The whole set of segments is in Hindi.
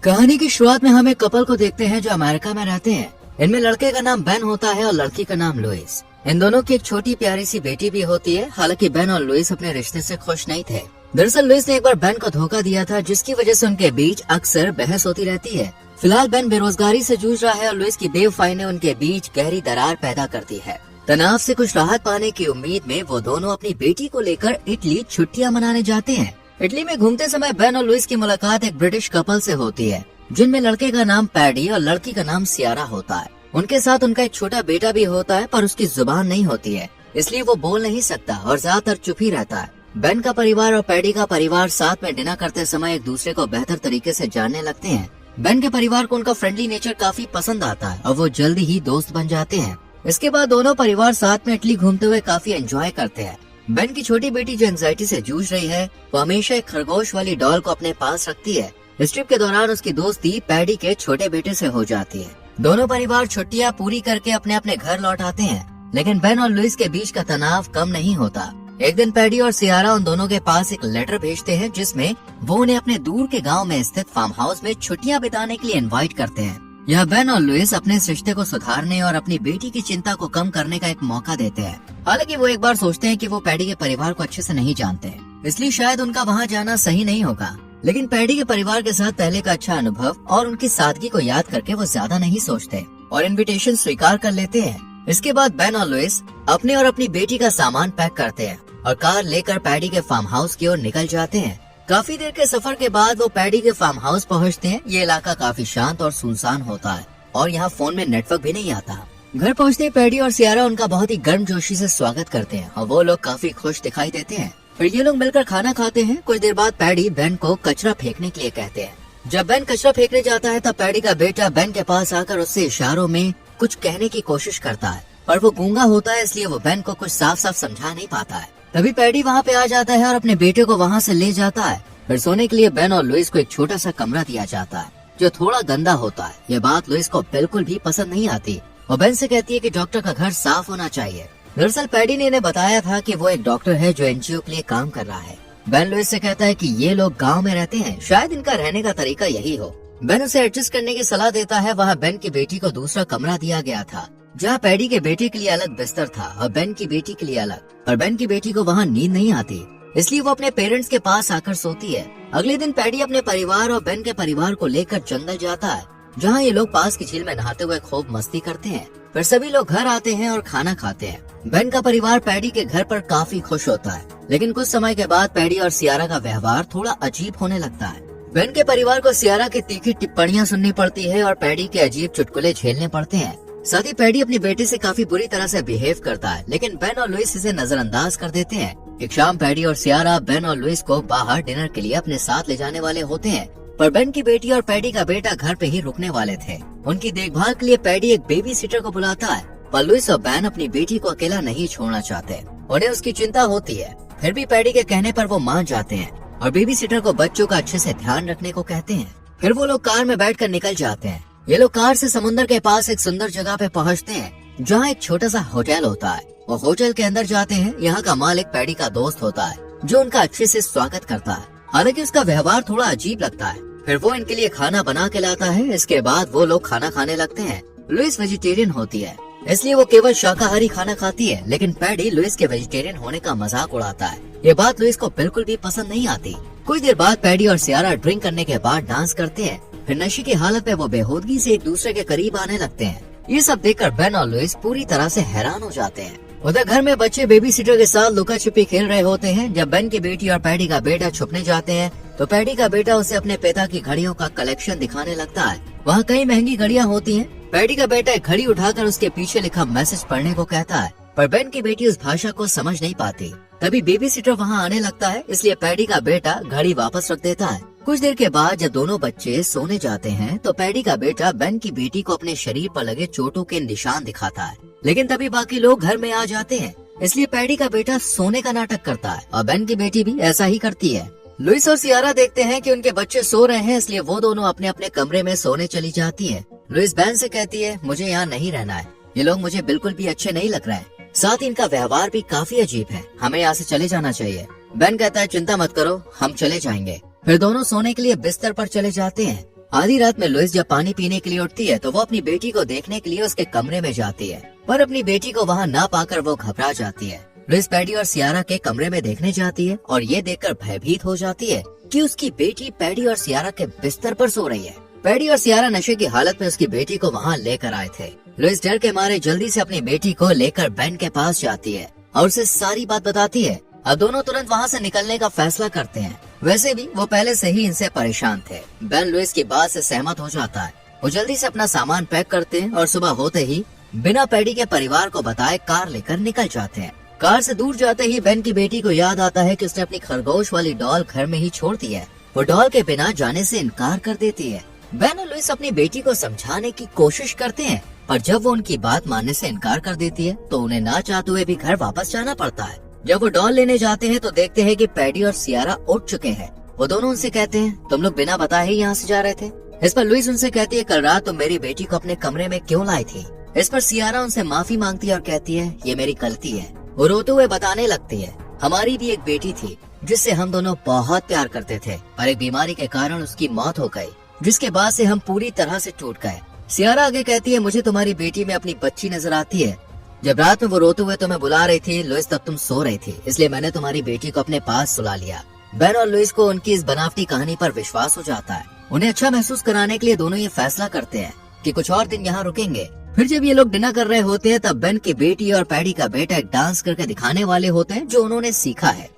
कहानी की शुरुआत में हम एक कपल को देखते हैं जो अमेरिका में रहते हैं। इनमें लड़के का नाम बेन होता है और लड़की का नाम लुइस। इन दोनों की एक छोटी प्यारी सी बेटी भी होती है। हालांकि बेन और लुइस अपने रिश्ते से खुश नहीं थे। दरअसल लुइस ने एक बार बेन को धोखा दिया था, जिसकी वजह से उनके बीच अक्सर बहस होती रहती है। फिलहाल बेन बेरोजगारी से जूझ रहा है और लुइस की बेवफाई ने उनके बीच गहरी दरार पैदा कर दी है। तनाव से कुछ राहत पाने की उम्मीद में वो दोनों अपनी बेटी को लेकर इटली छुट्टियां मनाने जाते हैं। इटली में घूमते समय बेन और लुइस की मुलाकात एक ब्रिटिश कपल से होती है, जिनमें लड़के का नाम पैडी और लड़की का नाम सियारा होता है। उनके साथ उनका एक छोटा बेटा भी होता है, पर उसकी जुबान नहीं होती है, इसलिए वो बोल नहीं सकता और ज्यादातर चुप ही रहता है। बेन का परिवार और पैडी का परिवार साथ में डिनर करते समय एक दूसरे को बेहतर तरीके से जानने लगते हैं। बेन के परिवार को उनका फ्रेंडली नेचर काफी पसंद आता है और वो जल्दी ही दोस्त बन जाते हैं। इसके बाद दोनों परिवार साथ में इटली घूमते हुए काफी एंजॉय करते हैं। बेन की छोटी बेटी जो एंजाइटी से जूझ रही है, वो हमेशा एक खरगोश वाली डॉल को अपने पास रखती है। इस ट्रिप के दौरान उसकी दोस्ती पैडी के छोटे बेटे से हो जाती है। दोनों परिवार छुट्टियां पूरी करके अपने अपने घर लौट आते हैं, लेकिन बेन और लुइस के बीच का तनाव कम नहीं होता। एक दिन पैडी और सियारा उन दोनों के पास एक लेटर भेजते हैं, जिसमें वो उन्हें अपने दूर के गांव में स्थित फार्म हाउस में छुट्टियां बिताने के लिए इनवाइट करते हैं। यह बेन और लुइस अपने इस रिश्ते को सुधारने और अपनी बेटी की चिंता को कम करने का एक मौका देते हैं। हालांकि वो एक बार सोचते हैं कि वो पैडी के परिवार को अच्छे से नहीं जानते, इसलिए शायद उनका वहाँ जाना सही नहीं होगा। लेकिन पैडी के परिवार के साथ पहले का अच्छा अनुभव और उनकी सादगी को याद करके वो ज्यादा नहीं सोचते और इनविटेशन स्वीकार कर लेते हैं। इसके बाद बेन और लुइस अपने और अपनी बेटी का सामान पैक करते हैं और कार लेकर पैडी के फार्म हाउस की ओर निकल जाते हैं। काफी देर के सफर के बाद वो पैडी के फार्म हाउस पहुंचते हैं। ये इलाका काफी शांत और सुनसान होता है और यहाँ फोन में नेटवर्क भी नहीं आता। घर पहुँचते पैडी और सियारा उनका बहुत ही गर्मजोशी से स्वागत करते हैं और वो लोग काफी खुश दिखाई देते हैं। फिर ये लोग मिलकर खाना खाते हैं। कुछ देर बाद पैडी बेन को कचरा फेंकने के लिए कहते हैं। जब बेन कचरा फेंकने जाता है तब पैडी का बेटा बेन के पास आकर उससे इशारों में कुछ कहने की कोशिश करता है, पर वो गूंगा होता है, इसलिए वो बेन को कुछ साफ साफ समझा नहीं पाता है। तभी पैडी वहाँ पे आ जाता है और अपने बेटे को वहाँ से ले जाता है। फिर सोने के लिए बेन और लुइस को एक छोटा सा कमरा दिया जाता है, जो थोड़ा गंदा होता है। ये बात लुइस को बिल्कुल भी पसंद नहीं आती। वो बेन से कहती है कि डॉक्टर का घर साफ होना चाहिए। दरअसल पैडी ने इन्हें बताया था कि वो एक डॉक्टर है जो एनजीओ के लिए काम कर रहा है। बेन लुइस से कहता है कि ये लोग गांव में रहते हैं, शायद इनका रहने का तरीका यही हो। बेन उसे एडजस्ट करने की सलाह देता है। वहाँ बेन की बेटी को दूसरा कमरा दिया गया था, जहाँ पैडी के बेटे के लिए अलग बिस्तर था और बेन की बेटी के लिए अलग। पर बेन की बेटी को वहाँ नींद नहीं आती, इसलिए वो अपने पेरेंट्स के पास आकर सोती है। अगले दिन पैडी अपने परिवार और बेन के परिवार को लेकर जंगल जाता है, जहाँ ये लोग पास की झील में नहाते हुए खूब मस्ती करते हैं। फिर सभी लोग घर आते हैं और खाना खाते हैं। बेन का परिवार पैडी के घर पर काफी खुश होता है, लेकिन कुछ समय के बाद पैडी और सियारा का व्यवहार थोड़ा अजीब होने लगता है। बेन के परिवार को सियारा की तीखी टिप्पणियां सुननी पड़ती है और पैडी के अजीब चुटकुले झेलने पड़ते हैं। साथ ही पैडी अपनी बेटी से काफी बुरी तरह से बिहेव करता है, लेकिन बेन और लुइस इसे नजरअंदाज कर देते हैं। एक शाम पैडी और सियारा बेन और लुइस को बाहर डिनर के लिए अपने साथ ले जाने वाले होते हैं, पर बेन की बेटी और पैडी का बेटा घर पे ही रुकने वाले थे। उनकी देखभाल के लिए पैडी एक बेबी सिटर को बुलाता है, पर लुइस और बेन अपनी बेटी को अकेला नहीं छोड़ना चाहते। उन्हें उसकी चिंता होती है, फिर भी पैडी के कहने पर वो मान जाते हैं और बेबी सिटर को बच्चों का अच्छे से ध्यान रखने को कहते हैं। फिर वो लोग कार में बैठकर निकल जाते हैं। ये लोग कार से समुद्र के पास एक सुंदर जगह पे पहुँचते हैं, जहाँ एक छोटा सा होटल होता है। वो होटल के अंदर जाते हैं। यहाँ का मालिक पैडी का दोस्त होता है, जो उनका अच्छे से स्वागत करता है। हालांकि उसका व्यवहार थोड़ा अजीब लगता है। फिर वो इनके लिए खाना बना के लाता है। इसके बाद वो लोग खाना खाने लगते हैं। लुइस वेजिटेरियन होती है, इसलिए वो केवल शाकाहारी खाना खाती है, लेकिन पैडी लुइस के वेजिटेरियन होने का मजाक उड़ाता है। ये बात लुइस को बिल्कुल भी पसंद नहीं आती। कुछ देर बाद पैडी और सियारा ड्रिंक करने के बाद डांस करते हैं। फिर नशे की हालत में वो बेहूदगी से एक दूसरे के करीब आने लगते हैं। ये सब देखकर बेन और लुइस पूरी तरह से हैरान हो जाते हैं। उधर घर में बच्चे बेबी सिटर के साथ लुका छिपी खेल रहे होते हैं। जब बेन की बेटी और पैडी का बेटा छुपने जाते हैं, तो पैडी का बेटा उसे अपने पिता की घड़ियों का कलेक्शन दिखाने लगता है। वहाँ कई महंगी घड़ियाँ होती हैं। पैडी का बेटा एक घड़ी उठाकर उसके पीछे लिखा मैसेज पढ़ने को कहता है, पर बेन की बेटी उस भाषा को समझ नहीं पाती। तभी बेबी सिटर वहाँ आने लगता है, इसलिए पैडी का बेटा घड़ी वापस रख देता है। कुछ देर के बाद जब दोनों बच्चे सोने जाते हैं, तो पैडी का बेटा बेन की बेटी को अपने शरीर पर लगे चोटों के निशान दिखाता है। लेकिन तभी बाकी लोग घर में आ जाते हैं, इसलिए पैडी का बेटा सोने का नाटक करता है और बेन की बेटी भी ऐसा ही करती है। लुइस और सियारा देखते हैं कि उनके बच्चे सो रहे हैं, इसलिए वो दोनों अपने अपने कमरे में सोने चली जाती हैं। लुइस बेन से कहती है, मुझे यहाँ नहीं रहना है, ये लोग मुझे बिल्कुल भी अच्छे नहीं लग रहे हैं। साथ ही इनका व्यवहार भी काफी अजीब है, हमें यहाँ से चले जाना चाहिए। बेन कहता है, चिंता मत करो, हम चले जाएंगे। फिर दोनों सोने के लिए बिस्तर पर चले जाते हैं आधी रात में लुइस जब पानी पीने के लिए उठती है तो वो अपनी बेटी को देखने के लिए उसके कमरे में जाती है, पर अपनी बेटी को वहाँ ना पाकर वो घबरा जाती है। लुइस पैडी और सियारा के कमरे में देखने जाती है और ये देखकर भयभीत हो जाती है कि उसकी बेटी पैडी और सियारा के बिस्तर पर सो रही है। पैडी और सियारा नशे की हालत में उसकी बेटी को वहाँ लेकर आए थे। लुइस डर के मारे जल्दी से अपनी बेटी को लेकर बेन के पास जाती है और उसे सारी बात बताती है। अब दोनों तुरंत वहाँ से निकलने का फैसला करते हैं। वैसे भी वो पहले से ही इनसे परेशान थे। बेन लुइस की बात से सहमत हो जाता है। वो जल्दी से अपना सामान पैक करते हैं और सुबह होते ही बिना पैडी के परिवार को बताए कार लेकर निकल जाते हैं। कार से दूर जाते ही बेन की बेटी को याद आता है कि उसने अपनी खरगोश वाली डॉल घर में ही छोड़ दी है। वो डॉल के बिना जाने से इनकार कर देती है। बेन और लुइस अपनी बेटी को समझाने की कोशिश करते हैं, पर जब वो उनकी बात मानने से इनकार कर देती है तो उन्हें ना चाहते हुए भी घर वापस जाना पड़ता है। जब वो डॉल लेने जाते हैं तो देखते हैं कि पैडी और सियारा उठ चुके हैं। वो दोनों उनसे कहते हैं, तुम लोग बिना बताए ही यहाँ से जा रहे थे। इस पर लुइस उनसे कहती है, कल रात तुम मेरी बेटी को अपने कमरे में क्यों लाई थी। इस पर सियारा उनसे माफी मांगती है और कहती है, ये मेरी गलती है। वो रोते हुए बताने लगती है, हमारी भी एक बेटी थी जिससे हम दोनों बहुत प्यार करते थे, पर एक बीमारी के कारण उसकी मौत हो गई, जिसके बाद से हम पूरी तरह से टूट गए। सियारा आगे कहती है, मुझे तुम्हारी बेटी में अपनी बच्ची नजर आती है। जब रात में वो रोते हुए तुम्हें बुला रही थी लुइस, तब तुम सो रही थी, इसलिए मैंने तुम्हारी बेटी को अपने पास सुला लिया। बेन और लुइस को उनकी इस बनावटी कहानी पर विश्वास हो जाता है। उन्हें अच्छा महसूस कराने के लिए दोनों ये फैसला करते हैं कि कुछ और दिन यहाँ रुकेंगे। फिर जब ये लोग डिनर कर रहे होते हैं तब बेन की बेटी और पैडी का बेटा एक डांस करके दिखाने वाले होते हैं जो उन्होंने सीखा है।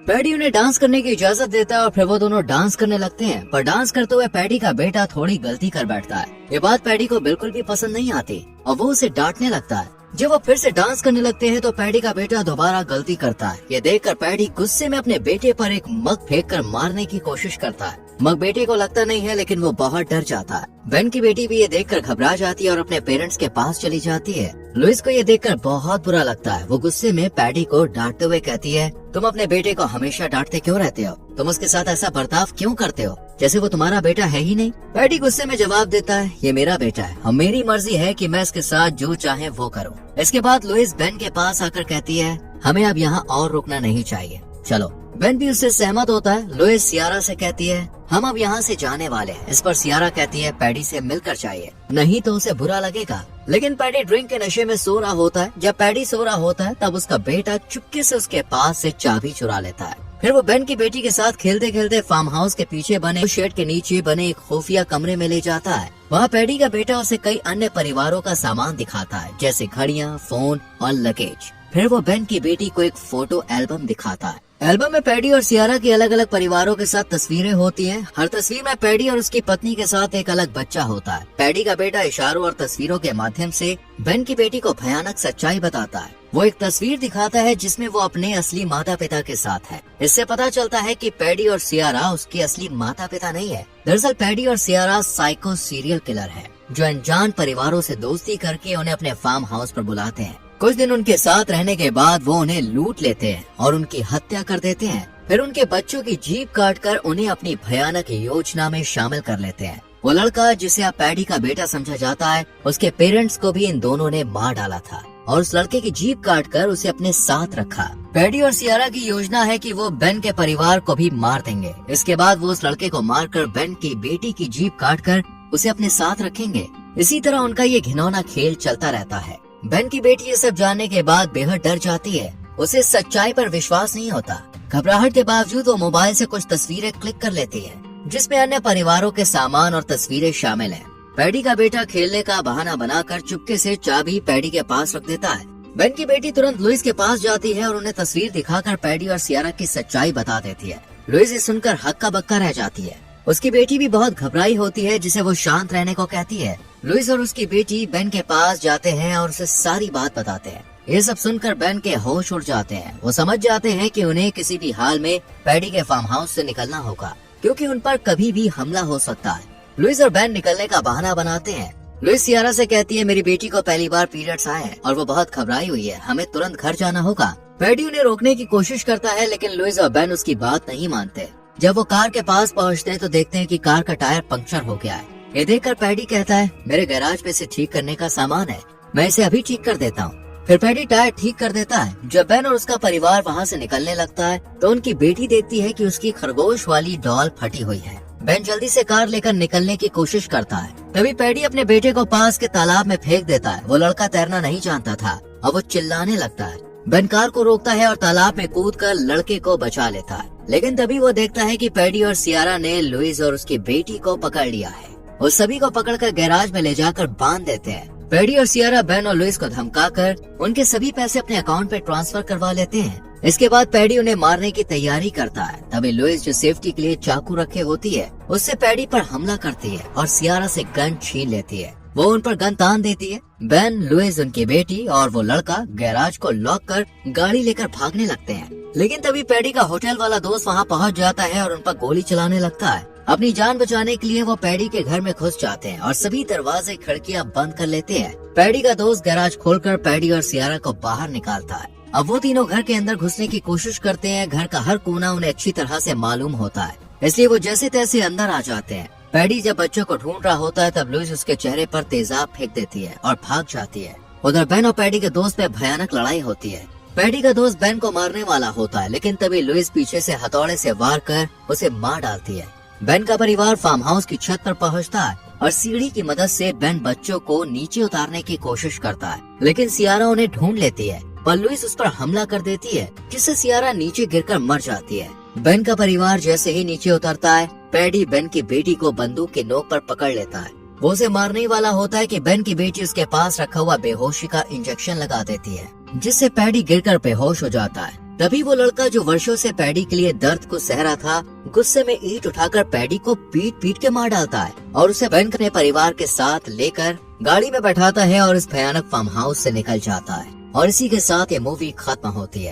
पैडी उन्हें डांस करने की इजाजत देता है और फिर वो दोनों डांस करने लगते हैं, पर डांस करते हुए पैडी का बेटा थोड़ी गलती कर बैठता है। ये बात पैडी को बिल्कुल भी पसंद नहीं आती और वो उसे डांटने लगता है। जब वो फिर से डांस करने लगते हैं तो पैडी का बेटा दोबारा गलती करता है। ये देखकर पैडी गुस्से में अपने बेटे पर एक मग फेंक कर मारने की कोशिश करता है। मग बेटे को लगता नहीं है, लेकिन वो बहुत डर जाता है। बेन की बेटी भी ये देखकर घबरा जाती है और अपने पेरेंट्स के पास चली जाती है। लुइस को ये देखकर बहुत बुरा लगता है। वो गुस्से में पैडी को डांटते हुए कहती है, तुम अपने बेटे को हमेशा डांटते क्यों रहते हो? तुम उसके साथ ऐसा बर्ताव क्यों करते हो जैसे वो तुम्हारा बेटा है ही नहीं? पैडी गुस्से में जवाब देता है, ये मेरा बेटा है और मेरी मर्जी है कि मैं इसके साथ जो चाहे वो करूं। इसके बाद लुइस बेन के पास आकर कहती है, हमें अब यहाँ और रुकना नहीं चाहिए, चलो। बेन भी उससे सहमत होता है। लुइस सियारा से कहती है, हम अब यहाँ से जाने वाले हैं। इस पर सियारा कहती है, पैडी से मिलकर चाहिए, नहीं तो उसे बुरा लगेगा। लेकिन पैडी ड्रिंक के नशे में सो रहा होता है। जब पैडी सो रहा होता है तब उसका बेटा चुपके से उसके पास से चाबी चुरा लेता है। फिर वो बेन की बेटी के साथ खेलते खेलते फार्म हाउस के पीछे बने शेड के नीचे बने एक खुफिया कमरे में ले जाता है। वहाँ पैडी का बेटा उसे कई अन्य परिवारों का सामान दिखाता है, जैसे घड़ियाँ, फोन और लगेज। फिर वो बेन की बेटी को एक फोटो एल्बम दिखाता है। एल्बम में पैडी और सियारा की अलग अलग परिवारों के साथ तस्वीरें होती हैं। हर तस्वीर में पैडी और उसकी पत्नी के साथ एक अलग बच्चा होता है। पैडी का बेटा इशारों और तस्वीरों के माध्यम से बेन की बेटी को भयानक सच्चाई बताता है। वो एक तस्वीर दिखाता है जिसमें वो अपने असली माता पिता के साथ है। इससे पता चलता है कि पैडी और सियारा उसके असली माता पिता नहीं है। दरअसल पैडी और सियारा साइको सीरियल किलर है जो अनजान परिवारों से दोस्ती करके उन्हें अपने फार्म हाउस पर बुलाते हैं। कुछ दिन उनके साथ रहने के बाद वो उन्हें लूट लेते हैं और उनकी हत्या कर देते हैं। फिर उनके बच्चों की जीभ काटकर उन्हें अपनी भयानक योजना में शामिल कर लेते हैं। वो लड़का जिसे अब पैडी का बेटा समझा जाता है, उसके पेरेंट्स को भी इन दोनों ने मार डाला था और उस लड़के की जीभ काटकर उसे अपने साथ रखा। पैडी और सियारा की योजना है कि वो बेन के परिवार को भी मार देंगे। इसके बाद वो उस लड़के को मारकर बेन की बेटी की जीभ काटकर उसे अपने साथ रखेंगे। इसी तरह उनका ये घिनौना खेल चलता रहता है। बेन की बेटी ये सब जानने के बाद बेहद डर जाती है। उसे सच्चाई पर विश्वास नहीं होता। घबराहट के बावजूद वो मोबाइल से कुछ तस्वीरें क्लिक कर लेती है जिसमें अन्य परिवारों के सामान और तस्वीरें शामिल हैं। पैडी का बेटा खेलने का बहाना बनाकर चुपके से चाबी पैडी के पास रख देता है। बेन की बेटी तुरंत लुइस के पास जाती है और उन्हें तस्वीर दिखाकर पैडी और सियारा की सच्चाई बता देती है। लुइस ये सुनकर हक्का बक्का रह जाती है। उसकी बेटी भी बहुत घबराई होती है जिसे वो शांत रहने को कहती है। लुइस और उसकी बेटी बेन के पास जाते हैं और उसे सारी बात बताते हैं। ये सब सुनकर बेन के होश उड़ जाते हैं। वो समझ जाते हैं कि उन्हें किसी भी हाल में पैडी के फार्म हाउस से निकलना होगा, क्योंकि उन पर कभी भी हमला हो सकता है। लुइस और बेन निकलने का बहाना बनाते हैं। लुइस सियारा से कहती है, मेरी बेटी को पहली बार पीरियड्स आए हैं और वो बहुत घबराई हुई है, हमें तुरंत घर जाना होगा। पैडी उन्हें रोकने की कोशिश करता है, लेकिन लुइस और बेन उसकी बात नहीं मानते। जब वो कार के पास पहुंचते हैं तो देखते हैं कि कार का टायर पंक्चर हो गया है। ये देखकर पैडी कहता है, मेरे गैराज पे इसे ठीक करने का सामान है, मैं इसे अभी ठीक कर देता हूँ। फिर पैडी टायर ठीक कर देता है। जब बेन और उसका परिवार वहाँ से निकलने लगता है तो उनकी बेटी देखती है कि उसकी खरगोश वाली डॉल फटी हुई है। बेन जल्दी से कार लेकर निकलने की कोशिश करता है। तभी पैडी अपने बेटे को पास के तालाब में फेंक देता है। वो लड़का तैरना नहीं जानता था और वो चिल्लाने लगता है। बेन कार को रोकता है और तालाब में कूदकर लड़के को बचा लेता है। लेकिन तभी वो देखता है कि पैडी और सियारा ने लुइस और उसकी बेटी को पकड़ लिया है। वो सभी को पकड़कर गैराज में ले जाकर बांध देते हैं। पैडी और सियारा बेन और लुइस को धमकाकर उनके सभी पैसे अपने अकाउंट पे ट्रांसफर करवा लेते हैं। इसके बाद पैडी उन्हें मारने की तैयारी करता है। तभी लुइस जो सेफ्टी के लिए चाकू रखे होती है उससे पैडी पर हमला करती है और सियारा से गन छीन लेती है। वो उन पर गन तान देती है। बेन, लुइस, उनकी बेटी और वो लड़का गैराज को लॉक कर गाड़ी लेकर भागने लगते हैं। लेकिन तभी पैडी का होटल वाला दोस्त वहाँ पहुँच जाता है और उन पर गोली चलाने लगता है। अपनी जान बचाने के लिए वो पैडी के घर में घुस जाते हैं और सभी दरवाजे खिड़कियाँ बंद कर लेते हैं। पैडी का दोस्त गैराज खोलकर पैडी और सियारा को बाहर निकालता है। अब वो तीनों घर के अंदर घुसने की कोशिश करते हैं। घर का हर कोना उन्हें अच्छी तरह से मालूम होता है, इसलिए वो जैसे तैसे अंदर आ जाते हैं। पैडी जब बच्चों को ढूंढ रहा होता है तब लुइस उसके चेहरे पर तेजाब फेंक देती है और भाग जाती है। उधर बेन और पैडी के दोस्त में भयानक लड़ाई होती है। पैडी का दोस्त बेन को मारने वाला होता है, लेकिन तभी लुइस पीछे से हथौड़े से वार कर उसे मार डालती है। बेन का परिवार फार्म हाउस की छत पर पहुंचता है और सीढ़ी की मदद से बेन बच्चों को नीचे उतारने की कोशिश करता है, लेकिन सियारा उन्हें ढूंढ लेती है पर लुइस उस पर हमला कर देती है, जिससे सियारा नीचे गिरकर मर जाती है। बेन का परिवार जैसे ही नीचे उतरता है, पैडी बेन की बेटी को बंदूक के नोक पर पकड़ लेता है। वो उसे मारने ही वाला होता है कि बेन की बेटी उसके पास रखा हुआ बेहोशी का इंजेक्शन लगा देती है, जिससे पैडी गिरकर बेहोश हो जाता है। तभी वो लड़का जो वर्षों से पैडी के लिए दर्द को सह रहा था, गुस्से में ईंट उठाकर पैडी को पीट पीट के मार डालता है और उसे बेन अपने परिवार के साथ लेकर गाड़ी में बैठाता है और इस भयानक फार्म हाउस से निकल जाता है। और इसी के साथ ये मूवी खत्म होती है।